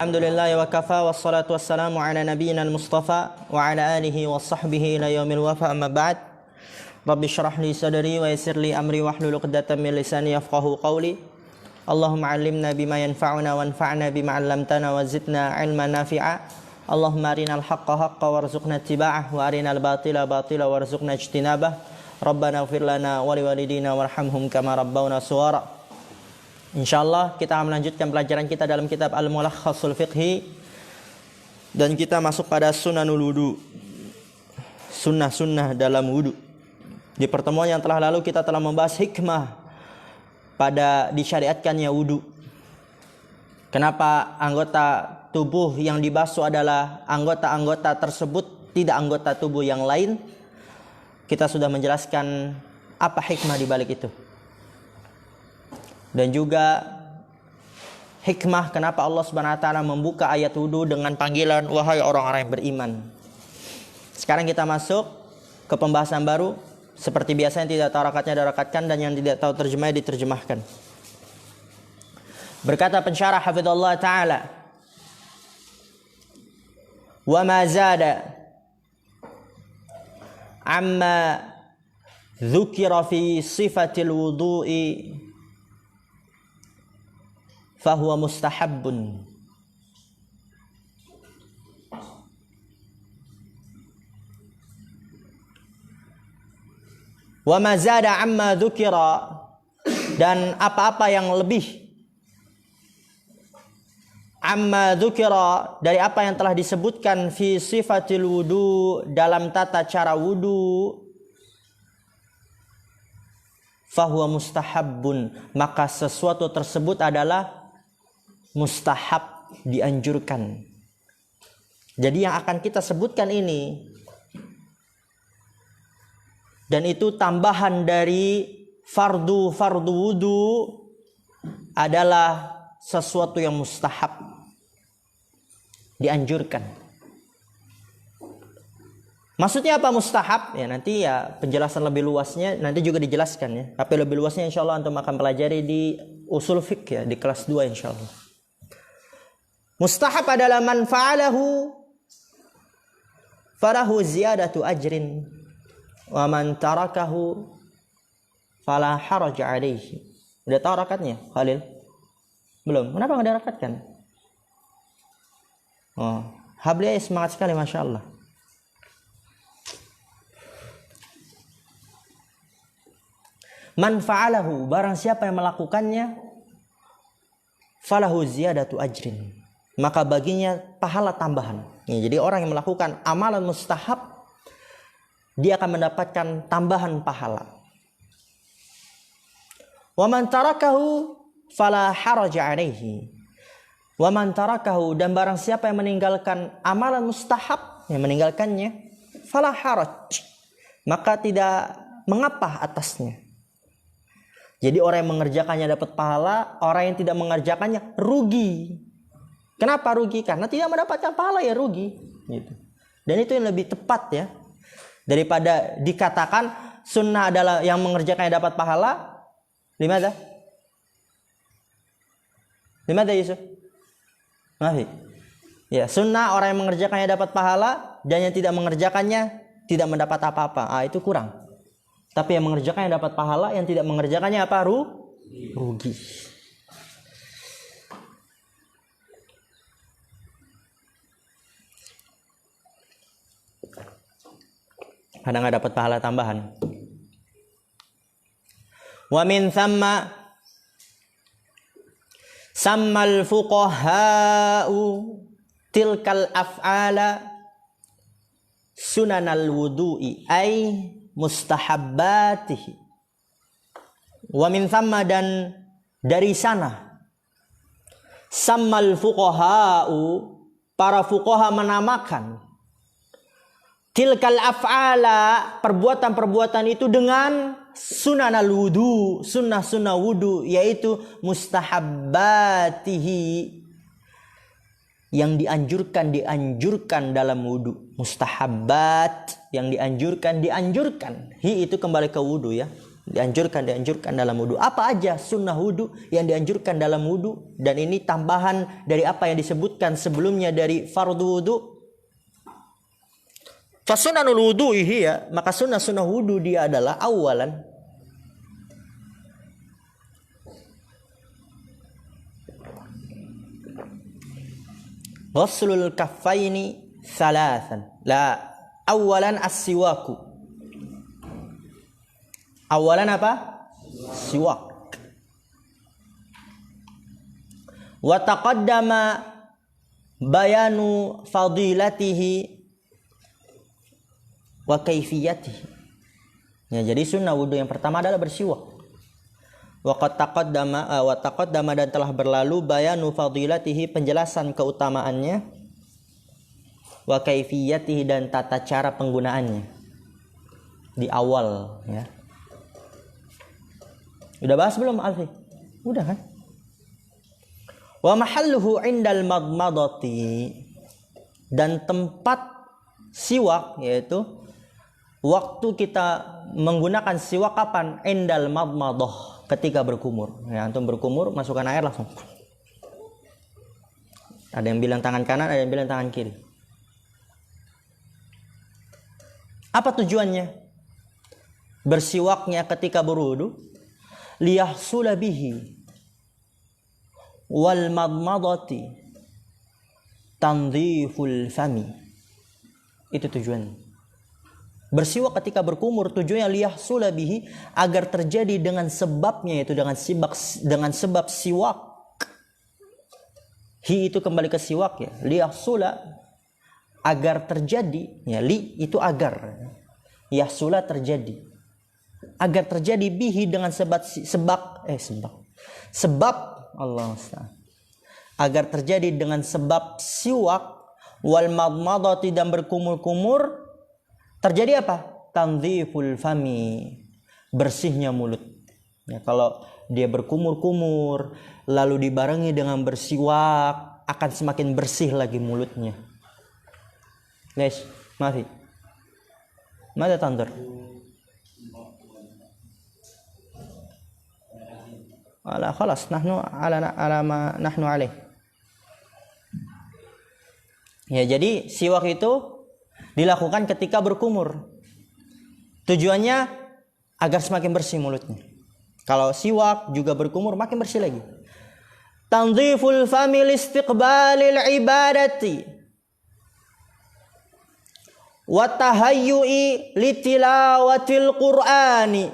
Alhamdulillah wa kafa wassalatu wassalamu ala nabiyyina al-mustafa wa ala alihi wa sahbihi ila yaumil wafa amma ba'd. Rabbi shrah li sadri wa yassir li amri wahlul 'uqdatam min lisani yafqahu qawli. Allahumma 'allimna bima yanfa'una wanfa'na bima 'allamtana wa zidna 'ilman nafi'a. Allahumma arinal haqqa haqqan warzuqna ittiba'ah wa arinal batila batila warzuqna ijtinabah. Rabbana ighfir lana wa liwalidina warhamhum kama rabbawna shighara. Insyaallah kita akan melanjutkan pelajaran kita dalam kitab Al-Mulakhasul Fiqhi, dan kita masuk pada sunanul wudu, sunnah-sunnah dalam wudu. Di pertemuan yang telah lalu kita telah membahas hikmah pada disyariatkannya wudu. Kenapa anggota tubuh yang dibasuh adalah anggota-anggota tersebut, tidak anggota tubuh yang lain. Kita sudah menjelaskan apa hikmah di balik itu. Dan juga hikmah kenapa Allah Subhanahu wa taala membuka ayat wudu dengan panggilan wahai orang-orang yang beriman. Sekarang kita masuk ke pembahasan baru. Seperti biasa, yang tidak tahu rakatnya direkatkan, dan yang tidak tahu terjemahnya diterjemahkan. Berkata pensyarah hafizallahu taala, "Wa ma zada amma dzukira fi sifatil wudu'i fahuwa mustahabbun." Wa ma zada amma dzukira, dan apa-apa yang lebih, amma dzukira, dari apa yang telah disebutkan, fi sifatil wudu, dalam tata cara wudu, fahuwa mustahabbun, maka sesuatu tersebut adalah mustahab, dianjurkan. Jadi yang akan kita sebutkan ini, dan itu tambahan dari fardu wudu, adalah sesuatu yang mustahab, dianjurkan. Maksudnya apa mustahab? Ya nanti ya penjelasan lebih luasnya nanti juga dijelaskan ya. Tapi lebih luasnya insyaallah antum akan pelajari di usul fiqh ya, di kelas 2 insyaallah. Mustahab adalah man fa'alahu falahu ziyadatu ajrin wa man tarakahu fala haraja alaihi. Udah tahu rakatnya, Khalil? Belum. Kenapa enggak direkatkan? Oh, Hablia semangat sekali, Masya Allah. Man fa'alahu, barang siapa yang melakukannya, falahu ziyadatu ajrin, maka baginya pahala tambahan. Ya, jadi orang yang melakukan amalan mustahab, dia akan mendapatkan tambahan pahala. Wa man tarakahu fala haraja alaihi. Wa man tarakahu, dan barang siapa yang meninggalkan amalan mustahab, yang meninggalkannya, fala haraj, maka tidak mengapa atasnya. Jadi orang yang mengerjakannya dapat pahala, orang yang tidak mengerjakannya rugi. Kenapa rugi? Karena tidak mendapatkan pahala, ya rugi. Gitu. Dan itu yang lebih tepat ya, daripada dikatakan sunnah adalah yang mengerjakannya dapat pahala. Limada? Limada Yusuf? Maaf. Ya, sunnah orang yang mengerjakannya dapat pahala, dan yang tidak mengerjakannya tidak mendapat apa-apa. Itu kurang. Tapi yang mengerjakannya dapat pahala, yang tidak mengerjakannya apa? Rugi. Kadang nggak dapat pahala tambahan. Wa min thamma sammal fuqaha'u tilkal af'ala sunanal wudu'i ay mustahabbatihi. Wa min thamma, dan dari sana, sammal fuqaha'u, para fuqaha menamakan, tilkal af'ala, perbuatan-perbuatan itu, dengan sunanal wudu, sunnah-sunnah wudu, yaitu mustahabbatihi, yang dianjurkan dalam wudu. Mustahabbat, yang dianjurkan. Hi itu kembali ke wudu ya. Dianjurkan dalam wudu. Apa aja sunnah wudu yang dianjurkan dalam wudu? Dan ini tambahan dari apa yang disebutkan sebelumnya dari fardu wudu. Fasunanul wudu'i ya, maka sunnah wudu dia adalah awalan ghuslul kaffaini thalathan. La, awalan as-siwaku. Awalan apa? Siwak. Wa taqaddama bayanu fadilatihi wa kaifiyatihi. Ya, jadi sunnah wudu yang pertama adalah bersiwak. Wa taqaddama dan telah berlalu bayanu fadilatihi, penjelasan keutamaannya, wa kaifiyatihi dan tata cara penggunaannya di awal ya. Udah bahas belum Alfi? Udah kan? Wa mahalluhu indal madmadati, dan tempat siwak yaitu waktu kita menggunakan siwak kapan? Indal madmadah, ketika berkumur. Ya, antum berkumur, masukkan air langsung. Ada yang bilang tangan kanan, ada yang bilang tangan kiri. Apa tujuannya? Bersiwaknya ketika berwudu liyahsula bihi wal madmadati tandhiful fami. Itu tujuannya. Bersiwak ketika berkumur tujuannya liyahsula bihi, agar terjadi dengan sebabnya, yaitu dengan sebab siwak. Hi itu kembali ke siwak ya. Liyahsula, agar terjadi ya, li itu agar, yahsula terjadi, agar terjadi bihi dengan sebab Allah Ustaz, agar terjadi dengan sebab siwak, wal madmadati dan berkumur-kumur, terjadi apa? Tandhiful fami, bersihnya mulut ya. Kalau dia berkumur-kumur lalu dibarengi dengan bersiwak, akan semakin bersih lagi mulutnya. Guys, maaf. Mada tandur? Ala khalas nahnu ala ma nahnu alaih. Ya, jadi siwak itu dilakukan ketika berkumur. Tujuannya agar semakin bersih mulutnya. Kalau siwak juga berkumur makin bersih lagi. Tanziful fami listiqbalil ibadati wa tahayyu'i litilawatil qur'ani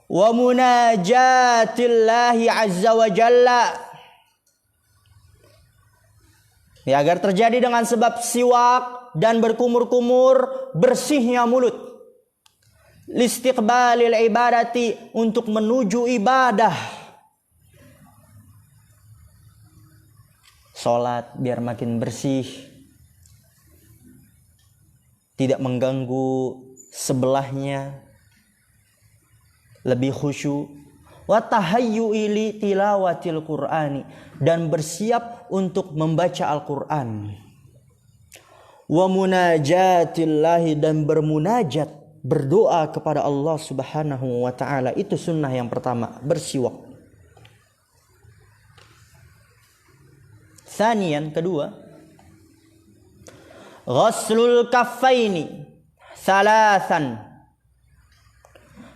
wa munajatillahi azza wa jalla. Ya, agar terjadi dengan sebab siwak dan berkumur-kumur, bersihnya mulut. Listiqbalil ibadati, untuk menuju ibadah. Salat biar makin bersih, tidak mengganggu sebelahnya, lebih khusyuk. Wa tahayyu'i li tilawatil qur'ani, dan bersiap untuk membaca Al-Qur'an. Wa munajatillahi, dan bermunajat, berdoa kepada Allah Subhanahu wa taala. Itu sunnah yang pertama, bersiwak. Tsaniyan, kedua, ghuslul kaffaini thalathan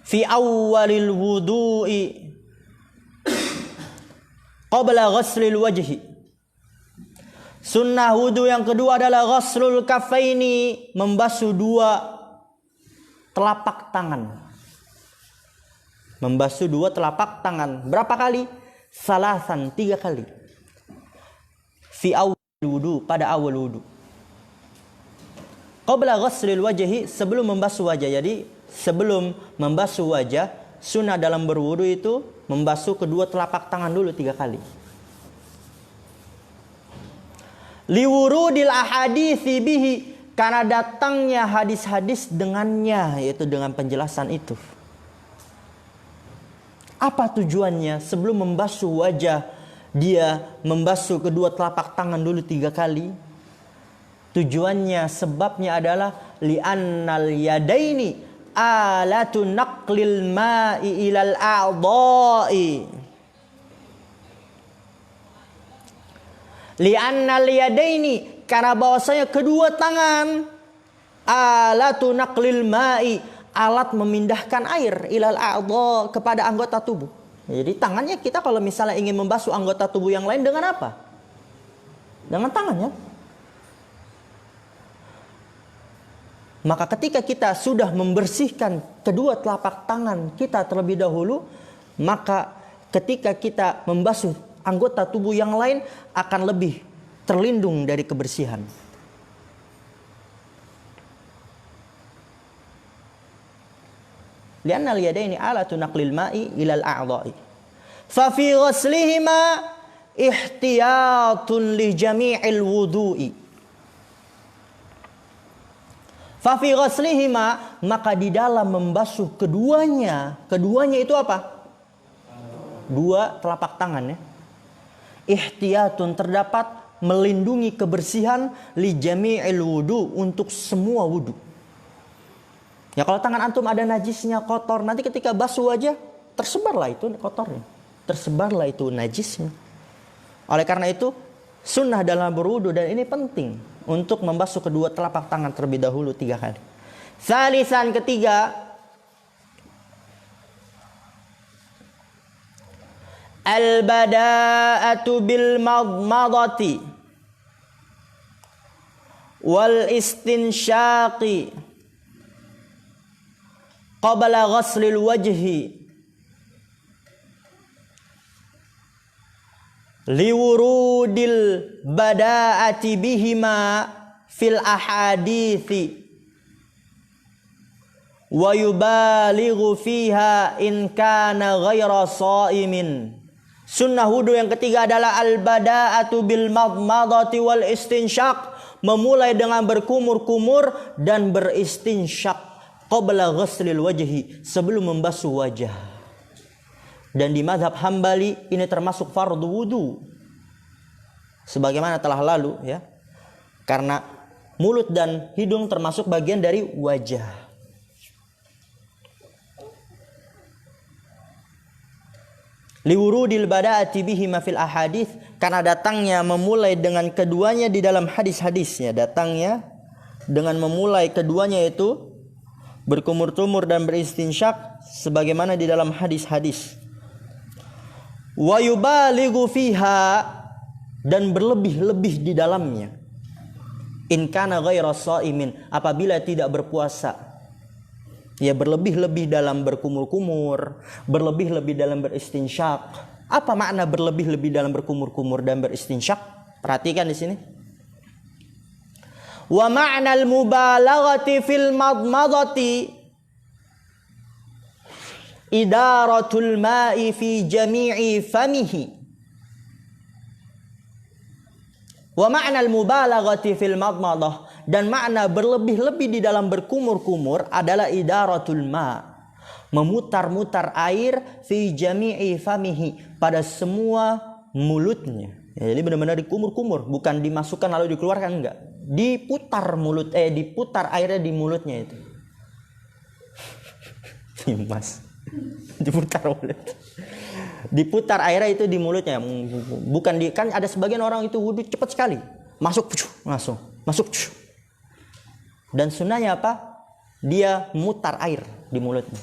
fi awwalil wudu'i qabla ghuslil wajhi. Sunnah wudu yang kedua adalah ghuslul kaffaini, membasuh dua telapak tangan. Membasuh dua telapak tangan. Berapa kali? Salasan, 3 kali. Fi awwal wudu, pada awal wudu. Qabla ghuslil wajhi, sebelum membasuh wajah. Jadi sebelum membasuh wajah, sunnah dalam berwudu itu membasuh kedua telapak tangan dulu 3 kali. Liwurudil ahaditsi bihi, karena datangnya hadis-hadis dengannya, yaitu dengan penjelasan itu. Apa tujuannya? Sebelum membasuh wajah, dia membasuh kedua telapak tangan dulu 3 kali. Tujuannya, sebabnya adalah li'annal yadaini alatu naqlil ma'i ilal a'dha'i. Li'anna liyadaini, karena bahwasanya kedua tangan, alatu naqlil ma'i, alat memindahkan air, ilal a'dha, kepada anggota tubuh. Jadi tangannya kita kalau misalnya ingin membasuh anggota tubuh yang lain dengan apa? Dengan tangannya. Maka ketika kita sudah membersihkan kedua telapak tangan kita terlebih dahulu, maka ketika kita membasuh anggota tubuh yang lain akan lebih terlindung dari kebersihan. Lianna al-yadaini alatu naqlil ma'i ilal a'dha'i. Fa fi ghaslihima ihtiyatun li jami'il wudu'i. Fa fi ghaslihima, maka di dalam membasuh keduanya itu apa? Dua telapak tangan ya. Ihtiyatun, terdapat melindungi kebersihan li jami'il wudu, untuk semua wudu. Ya kalau tangan antum ada najisnya, kotor, nanti ketika basuh wajah tersebarlah itu kotornya, tersebarlah itu najisnya. Oleh karena itu sunnah dalam berwudu, dan ini penting untuk membasuh kedua telapak tangan terlebih dahulu 3 kali. Salisan, ketiga, al-bada'atu bil madmadati wal istinsyaqi qabla ghaslil wajhi liwurudil bada'ati bihima fil ahadithi wa yubalighu fiha in kana ghaira sha'imin. Sunnah wudu yang ketiga adalah al-bada'atu bil madmadati wal istinsyaq, memulai dengan berkumur-kumur dan beristinsyaq qabla ghaslil wajhi, sebelum membasuh wajah. Dan di mazhab Hambali ini termasuk fardu wudu, sebagaimana telah lalu ya, karena mulut dan hidung termasuk bagian dari wajah. Liwurudil bada'ati bihima fil ahadits, karena datangnya memulai dengan keduanya di dalam hadis-hadisnya, datangnya dengan memulai keduanya itu berkumur-kumur dan beristinsyak sebagaimana di dalam hadis-hadis. Wa yubalighu fiha, dan berlebih-lebih di dalamnya. In kana ghaira shaimin, apabila tidak berpuasa. Ya, berlebih-lebih dalam berkumur-kumur, berlebih-lebih dalam beristinsyak. Apa makna berlebih-lebih dalam berkumur-kumur dan beristinsyak? Perhatikan di sini. Wa ma'nal mubalaghati fil madmadati idaratul ma'i fi jami'i famihi. Wa ma'nal mubalaghati fil madmadah, dan makna berlebih-lebih di dalam berkumur-kumur adalah idaratul ma, memutar-mutar air fi jami'i famihi, pada semua mulutnya. Ya, jadi benar-benar dikumur-kumur, bukan dimasukkan lalu dikeluarkan, enggak. Diputar diputar airnya di mulutnya itu. Mas. Diputar mulut. Diputar airnya itu di mulutnya, bukan kan ada sebagian orang itu wudu cepat sekali, masuk langsung masuk. Dan sunnahnya apa? Dia mutar air di mulutnya.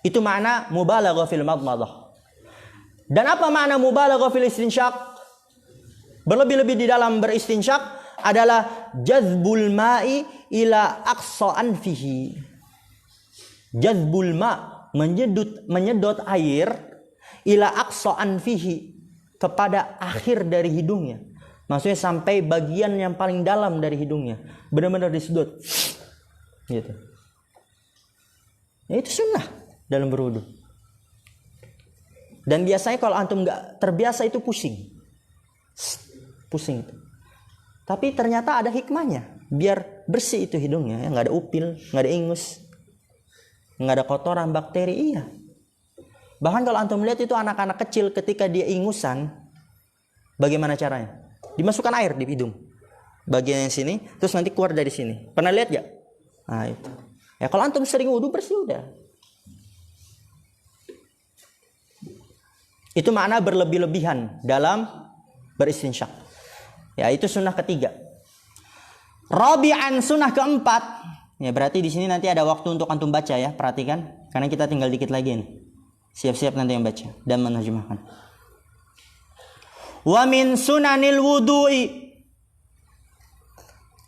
Itu makna mubalaghah fil madmadah. Dan apa makna mubalaghah fil istinsyaq? Berlebih-lebih di dalam beristinsyak adalah jazbul ma'i ila aqsa anfihi. Jazbul ma, menyedot air, ila aqsa anfihi, kepada akhir dari hidungnya. Maksudnya sampai bagian yang paling dalam dari hidungnya, benar-benar disedot. Gitu. Ya, itu sunnah dalam berwudu. Dan biasanya kalau antum nggak terbiasa itu pusing. Pusing itu. Tapi ternyata ada hikmahnya, biar bersih itu hidungnya, ya, nggak ada upil, nggak ada ingus, nggak ada kotoran, bakteri. Iya. Bahkan kalau antum lihat itu anak-anak kecil ketika dia ingusan, bagaimana caranya? Dimasukkan air di hidung. bagian yang sini, terus nanti keluar dari sini. Pernah lihat gak? Nah itu. Ya kalau antum sering wudu bersih udah. Itu makna berlebih-lebihan dalam beristinsyak. Ya itu sunnah ketiga. Rabi'an, sunnah keempat. Ya berarti di sini nanti ada waktu untuk antum baca ya, perhatikan. Karena kita tinggal dikit lagi nih. Siap-siap nanti yang baca dan menerjemahkan. Wa min sunanil wudu'i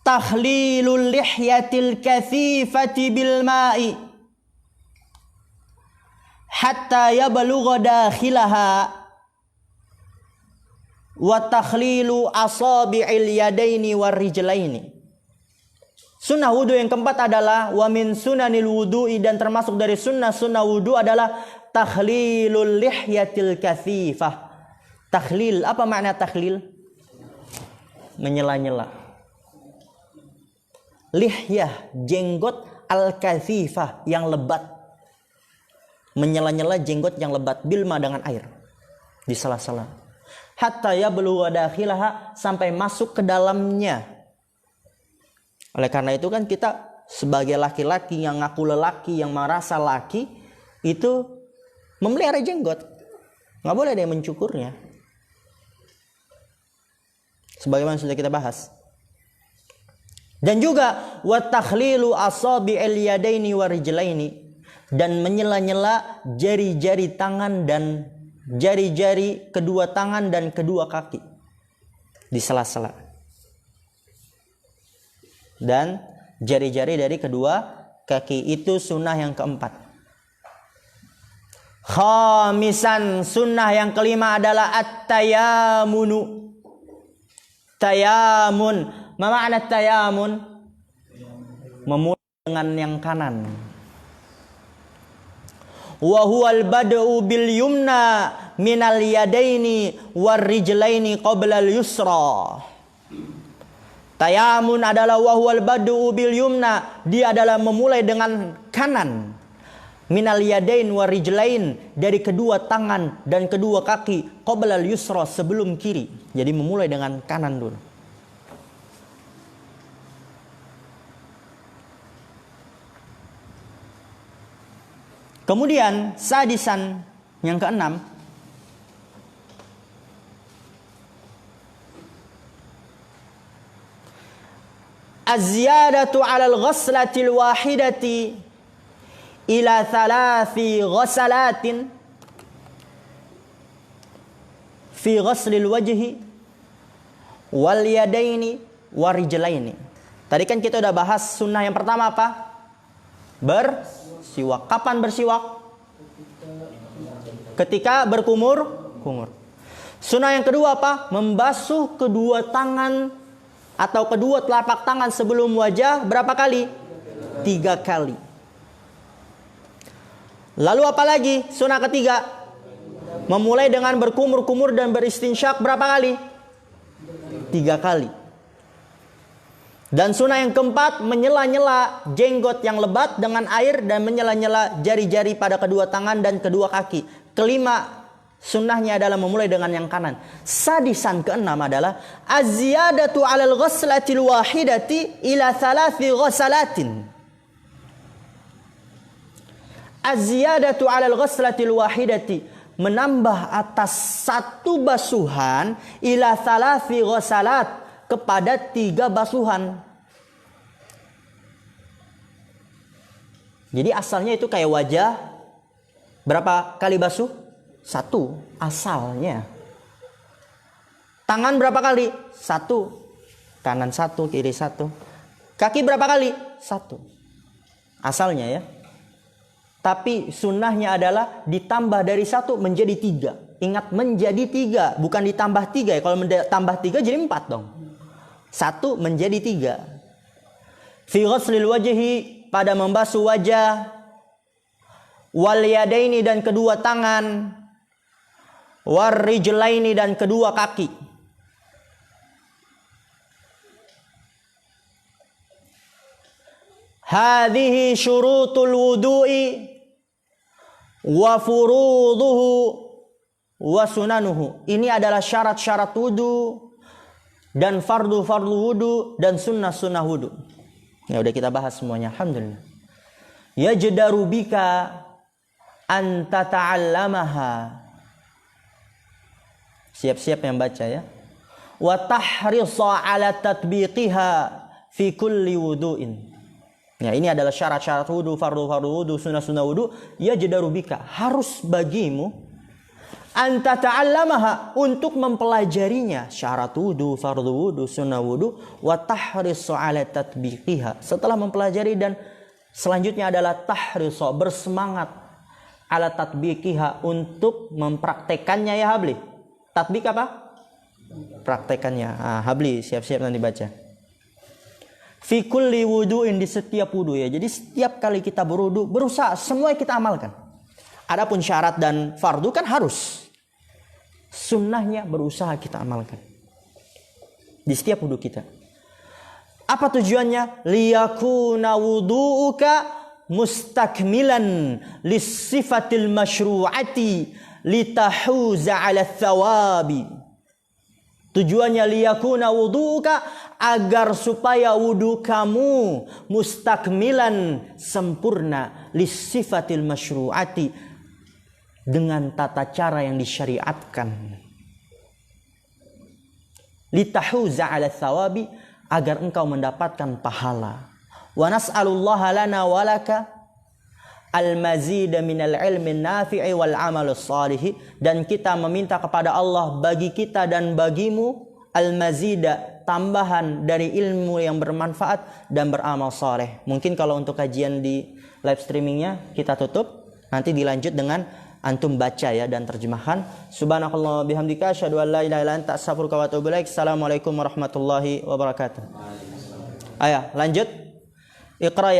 tahlilul lihyatil kathifati bil ma'i hatta yablugha dakhilaha wa takhlilu asabi'il yadaini war rijlaini. Sunnah wudu yang keempat adalah wa min sunanil wudu'i, dan termasuk dari sunnah wudu adalah takhlilul lihyatil kathifah. Takhlil, apa makna takhlil? Menyela-nyela. Lihyah, jenggot, al-kathifah, yang lebat. Menyela-nyela jenggot yang lebat, bilma, dengan air di sela-sela. Hatta yablugha dakhilaha, sampai masuk ke dalamnya. Oleh karena itu kan kita sebagai laki-laki yang ngaku lelaki, yang merasa laki, itu memelihara jenggot. Nggak boleh ada yang mencukurnya. Sebagaimana sudah kita bahas. Dan juga wa takhlilu asabi'il yadaini wa rijlaini, dan menyela-nyela jari-jari tangan dan jari-jari kedua tangan dan kedua kaki di sela-sela, dan jari-jari dari kedua kaki. Itu sunnah yang keempat. Khamisan, sunnah yang kelima adalah at-tayamunu. Tayamun, ma makna tayamun? Memulai dengan yang kanan. Wa huwal bad'u bil yumna minal yadaini war rijlaini qabla al yusra. Tayamun adalah wa huwal bad'u bil yumna, dia adalah memulai dengan kanan. Minal yadain war rijlain, dari kedua tangan dan kedua kaki, qabla al yusra, sebelum kiri. Jadi memulai dengan kanan dulu. Kemudian sadisan, yang keenam, az-ziyadatu 'ala al-ghaslati al-wahidati ila 3 ghasalatin fi ghasli al-wajhi wal yadaini war rijlaini. Tadi kan kita udah bahas sunnah yang pertama apa? Bersiwak. Kapan bersiwak? Ketika berkumur. Sunnah yang kedua apa? Membasuh kedua tangan atau kedua telapak tangan sebelum wajah berapa kali? 3 kali. Lalu apa lagi? Sunnah ketiga, memulai dengan berkumur-kumur dan beristinsyak berapa kali? 3 kali. Dan sunnah yang keempat, menyela-nyela jenggot yang lebat dengan air dan menyela-nyela jari-jari pada kedua tangan dan kedua kaki. Kelima, sunnahnya adalah memulai dengan yang kanan. Sadisan, keenam adalah az-ziyadatu 'alal ghaslatil wahidati ila 3 ghasalatin. Az-ziyadatu 'alal ghaslatil wahidati, menambah atas satu basuhan, ila 3 ghasalat, kepada 3 basuhan. Jadi asalnya itu kayak wajah, berapa kali basuh? 1 asalnya. Tangan berapa kali? 1. Kanan 1, kiri 1. Kaki berapa kali? 1. Asalnya ya. Tapi sunnahnya adalah ditambah dari 1 menjadi 3. Ingat, menjadi 3, bukan ditambah 3 ya. Kalau tambah 3 jadi 4 dong. 1 menjadi 3. Fi ghaslil wajhi, pada membasuh wajah. Wal yadaini, dan kedua tangan. War rijlaini, dan kedua kaki. Hadhihi syurutul wudu'i wa furuduhu wa sunanuhu. Ini adalah syarat-syarat wudu dan fardu-fardu wudu dan sunnah-sunnah wudu. Ya udah kita bahas semuanya, alhamdulillah. Yajdaru bika an tata'allamaha. Siap-siap yang baca ya. Wa tahrisa ala tatbiqiha fi kulli wudu'in. Ya, ini adalah syarat-syarat wudu, fardu-fardu wudu, sunnah-sunnah wudu. Yajdaru bika, harus bagimu anta ta'allamaha, untuk mempelajarinya, syarat wudu, fardu wudu, sunnah wudu, wa tahrisu ala tatbiqiha. Setelah mempelajari dan selanjutnya adalah tahrisu, bersemangat ala tatbiqiha, untuk mempraktekannya ya Habli. Tatbik apa? Praktekannya. Habli siap-siap nanti baca. Fi kulli wudu'in, di setiap wudu ya. Jadi setiap kali kita berwudu, berusaha semua kita amalkan. Adapun syarat dan fardu kan harus. Sunnahnya berusaha kita amalkan di setiap wudu kita. Apa tujuannya? Liyakuna wudu'uka mustakmilan lissifatil masyru'ati litahuza 'ala thawabi. Tujuannya liyakuna wudu'uka, agar supaya wudu kamu mustakmilan, sempurna, lissifatil masyru'ati, dengan tata cara yang disyariatkan. Litahuza 'ala thawabi, agar engkau mendapatkan pahala. Wa nas'alullaha lana wa laka al-mazida minal ilmi nafi'i wal amal salih, dan kita meminta kepada Allah bagi kita dan bagimu al-mazida, tambahan dari ilmu yang bermanfaat dan beramal saleh. Mungkin kalau untuk kajian di live streamingnya kita tutup, nanti dilanjut dengan antum baca ya dan terjemahkan. Subhanakallah bihamdika asyhadu an la ilaha illa anta astaghfiruka wa atubu ilaik. Assalamualaikum warahmatullahi wabarakatuh. Ayo lanjut. Iqra ya.